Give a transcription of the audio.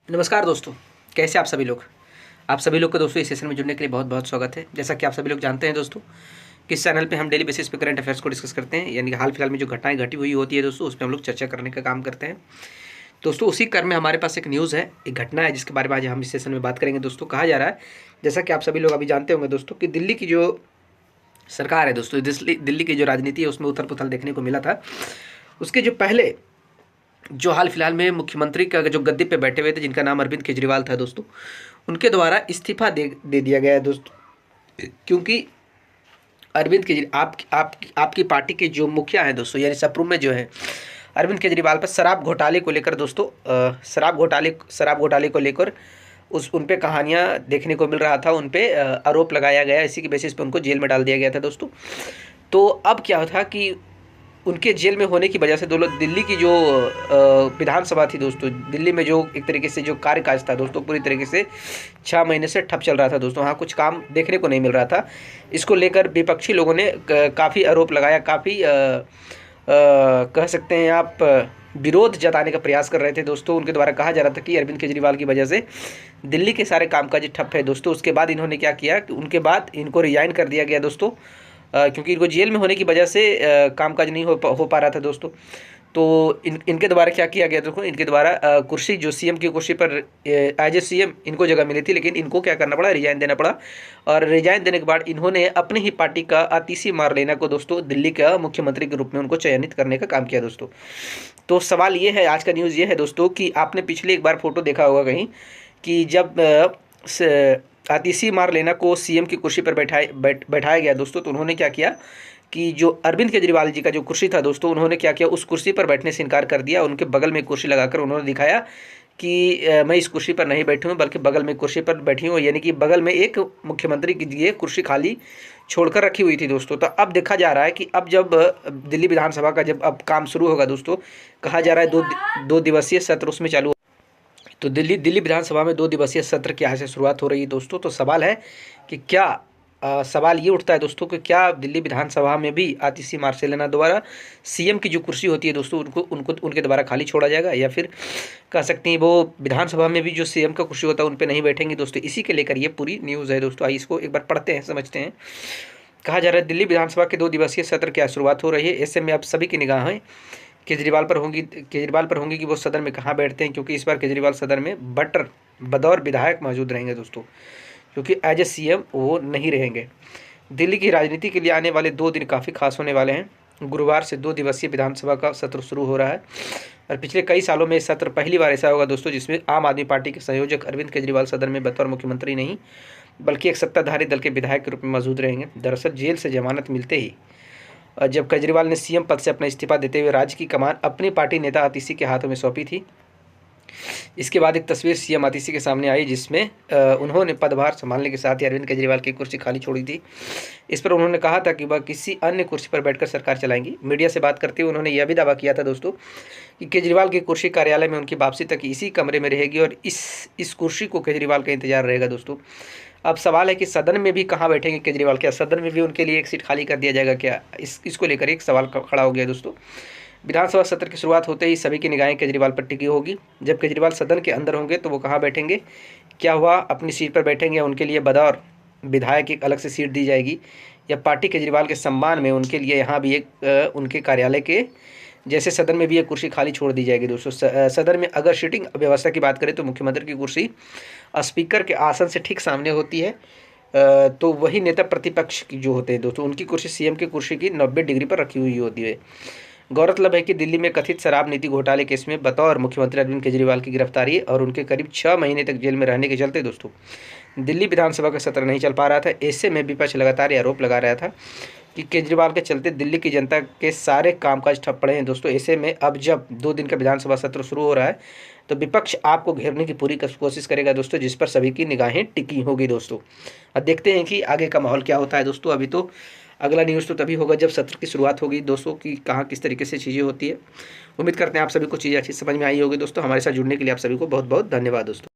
नमस्कार दोस्तों, कैसे आप सभी लोग। आप सभी लोग को दोस्तों इस सेशन में जुड़ने के लिए बहुत बहुत स्वागत है। जैसा कि आप सभी लोग जानते हैं दोस्तों, किस चैनल पे हम डेली बेसिस पे करंट अफेयर्स को डिस्कस करते हैं, यानी कि हाल फिलहाल में जो घटनाएं घटी हुई होती है दोस्तों, उस पर हम लोग चर्चा करने का काम करते हैं। दोस्तों उसी क्रम में हमारे पास एक न्यूज़ है, एक घटना है जिसके बारे में आज हम इस सेशन में बात करेंगे। दोस्तों कहा जा रहा है, जैसा कि आप सभी लोग अभी जानते होंगे दोस्तों, कि दिल्ली की जो सरकार है दोस्तों, दिल्ली की जो राजनीति है उसमें उथल पुथल देखने को मिला था। उसके जो पहले जो हाल फिलहाल में मुख्यमंत्री का जो गद्दी पे बैठे हुए थे, जिनका नाम अरविंद केजरीवाल था दोस्तों, उनके द्वारा इस्तीफा दे दिया गया है दोस्तों। क्योंकि अरविंद केजरीवाल आपकी पार्टी के जो मुखिया हैं दोस्तों, यानी सप्रूम में जो है अरविंद केजरीवाल पर शराब घोटाले को लेकर दोस्तों, शराब घोटाले को लेकर उन पे कहानियाँ देखने को मिल रहा था, उन पे आरोप लगाया गया, इसी के बेसिस पे उनको जेल में डाल दिया गया था दोस्तों। तो अब क्या था कि उनके जेल में होने की वजह से दिल्ली की जो विधानसभा थी दोस्तों, दिल्ली में जो एक तरीके से जो कार्यकाज था दोस्तों, पूरी तरीके से 6 महीने से ठप चल रहा था दोस्तों। वहाँ कुछ काम देखने को नहीं मिल रहा था। इसको लेकर विपक्षी लोगों ने काफ़ी आरोप लगाया, काफ़ी कह सकते हैं आप विरोध जताने का प्रयास कर रहे थे दोस्तों। उनके द्वारा कहा जा रहा था कि अरविंद केजरीवाल की वजह से दिल्ली के सारे कामकाज ठप है दोस्तों। उसके बाद इन्होंने क्या किया कि उनके बाद इनको रिजाइन कर दिया गया दोस्तों, क्योंकि इनको जेल में होने की वजह से कामकाज नहीं हो पा रहा था दोस्तों। तो इनके द्वारा क्या किया गया देखो, इनके द्वारा कुर्सी जो सीएम की कुर्सी पर एज ए सीएम इनको जगह मिली थी, लेकिन इनको क्या करना पड़ा, रिजाइन देना पड़ा। और रिजाइन देने के बाद इन्होंने अपनी ही पार्टी का आतिशी मारलेना को दोस्तों दिल्ली का मुख्यमंत्री के रूप में उनको चयनित करने का काम किया दोस्तों। तो सवाल ये है, आज का न्यूज़ ये है दोस्तों, कि आपने पिछले एक बार फोटो देखा होगा कहीं कि जब आतिशी मारलेना को सीएम की कुर्सी पर बैठाया गया दोस्तों, तो उन्होंने क्या किया कि जो अरविंद केजरीवाल जी का जो कुर्सी था दोस्तों, उन्होंने क्या किया, उस कुर्सी पर बैठने से इनकार कर दिया। उनके बगल में कुर्सी लगाकर उन्होंने दिखाया कि मैं इस कुर्सी पर नहीं बैठी हूँ, बल्कि बगल में कुर्सी पर बैठी हूँ, यानी कि बगल में एक मुख्यमंत्री की ये कुर्सी खाली छोड़कर रखी हुई थी दोस्तों। तो अब देखा जा रहा है कि अब जब दिल्ली विधानसभा का जब अब काम शुरू होगा दोस्तों, कहा जा रहा है दो दिवसीय सत्र उसमें चालू। तो दिल्ली विधानसभा में 2 दिवसीय सत्र की आज से शुरुआत हो रही है दोस्तों। तो सवाल है कि क्या सवाल ये उठता है दोस्तों कि क्या दिल्ली विधानसभा में भी आतिशी मार्सेलिना द्वारा सीएम की जो कुर्सी होती है दोस्तों, उनके द्वारा खाली छोड़ा जाएगा, या फिर कह सकते हैं वो विधानसभा में भी जो सीएम का कुर्सी होता है उन पर नहीं बैठेंगे दोस्तों। इसी के लेकर ये पूरी न्यूज़ है दोस्तों। आइए इसको एक बार पढ़ते हैं, समझते हैं। कहा जा रहा है दिल्ली विधानसभा के 2 दिवसीय सत्र की आज शुरुआत हो रही है। ऐसे में आप सभी की निगाहें केजरीवाल पर होंगी कि वो सदन में कहाँ बैठते हैं, क्योंकि इस बार केजरीवाल सदन में बतौर विधायक मौजूद रहेंगे दोस्तों, क्योंकि एज ए सीएम वो नहीं रहेंगे। दिल्ली की राजनीति के लिए आने वाले 2 दिन काफ़ी खास होने वाले हैं। गुरुवार से 2 दिवसीय विधानसभा का सत्र शुरू हो रहा है, और पिछले कई सालों में सत्र पहली बार ऐसा होगा दोस्तों जिसमें आम आदमी पार्टी के संयोजक अरविंद केजरीवाल सदन में बतौर मुख्यमंत्री नहीं, बल्कि एक सत्ताधारी दल के विधायक के रूप में मौजूद रहेंगे। दरअसल जेल से जमानत मिलते ही जब केजरीवाल ने सीएम पद से अपना इस्तीफा देते हुए राज्य की कमान अपनी पार्टी नेता आतिशी के हाथों में सौंपी थी, इसके बाद एक तस्वीर सीएम आतिशी के सामने आई जिसमें उन्होंने पदभार संभालने के साथ ही अरविंद केजरीवाल की कुर्सी खाली छोड़ी थी। इस पर उन्होंने कहा था कि वह किसी अन्य कुर्सी पर बैठकर सरकार चलाएंगी। मीडिया से बात करते हुए उन्होंने यह भी दावा किया था दोस्तों कि केजरीवाल की कुर्सी कार्यालय में उनकी वापसी तक इसी कमरे में रहेगी, और इस कुर्सी को केजरीवाल का इंतजार रहेगा दोस्तों। अब सवाल है कि सदन में भी कहाँ बैठेंगे केजरीवाल, क्या सदन में भी उनके लिए एक सीट खाली कर दिया जाएगा क्या, इसको लेकर एक सवाल खड़ा हो गया दोस्तों। विधानसभा सत्र की शुरुआत होते ही सभी की निगाहें केजरीवाल पर टिकी होगी। जब केजरीवाल सदन के अंदर होंगे तो वो कहाँ बैठेंगे, क्या हुआ अपनी सीट पर बैठेंगे, या उनके लिए बतौर विधायक एक अलग से सीट दी जाएगी, या पार्टी केजरीवाल के सम्मान में उनके लिए यहाँ भी एक उनके कार्यालय के जैसे सदन में भी एक कुर्सी खाली छोड़ दी जाएगी दोस्तों। सदन में अगर सीटिंग व्यवस्था की बात करें तो मुख्यमंत्री की कुर्सी स्पीकर के आसन से ठीक सामने होती है, तो वही नेता प्रतिपक्ष की जो होते हैं दोस्तों, उनकी कुर्सी सीएम की कुर्सी की 90 डिग्री पर रखी हुई होती है। गौरतलब है कि दिल्ली में कथित शराब नीति घोटाले केस में बतौर मुख्यमंत्री अरविंद केजरीवाल की गिरफ्तारी और उनके करीब 6 महीने तक जेल में रहने के चलते दोस्तों दिल्ली विधानसभा का सत्र नहीं चल पा रहा था। ऐसे में विपक्ष लगातार आरोप लगा रहा था कि केजरीवाल के चलते दिल्ली की जनता के सारे कामकाज ठप पड़े हैं दोस्तों। ऐसे में अब जब 2 दिन का विधानसभा सत्र शुरू हो रहा है तो विपक्ष आपको घेरने की पूरी कोशिश करेगा दोस्तों, जिस पर सभी की निगाहें टिकी होगी दोस्तों। अब देखते हैं कि आगे का माहौल क्या होता है दोस्तों। अभी तो अगला न्यूज़ तो तभी होगा जब सत्र की शुरुआत होगी दोस्तों, कि कहाँ किस तरीके से चीज़ें होती है। उम्मीद करते हैं आप सभी को चीज़ें अच्छी समझ में आई होगी दोस्तों। हमारे साथ जुड़ने के लिए आप सभी को बहुत बहुत धन्यवाद दोस्तों।